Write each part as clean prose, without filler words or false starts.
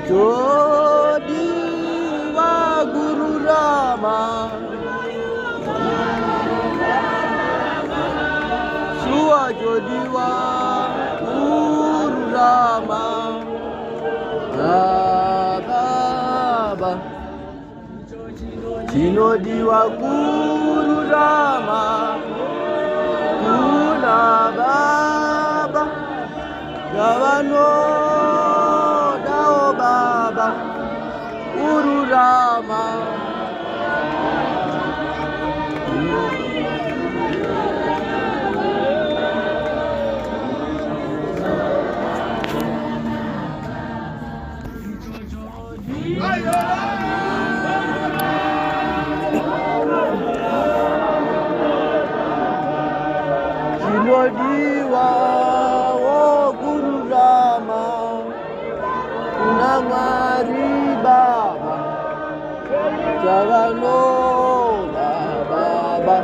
Jodi wa Guru Rama, Sua Jodi wa Guru Rama, Baba Jinodi wa Guru Rama, Kuna Baba Gavano Dao Baba Guru Rama. Jinodi wa Guru Rama, Unangari Baba Javano Baba Baba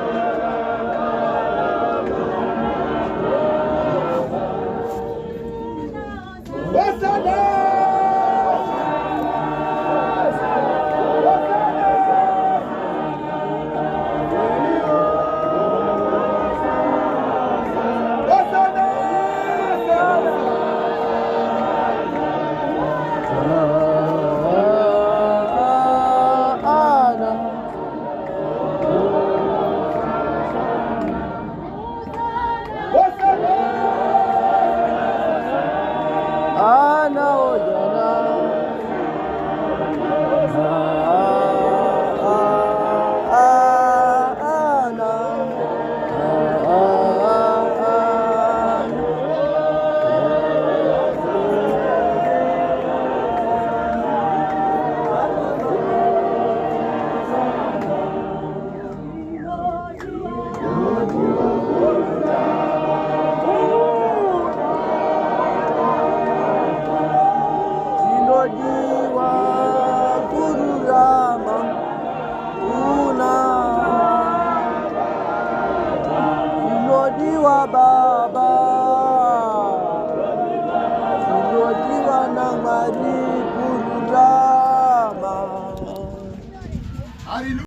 Jinodi wa Nangari Guru Rama.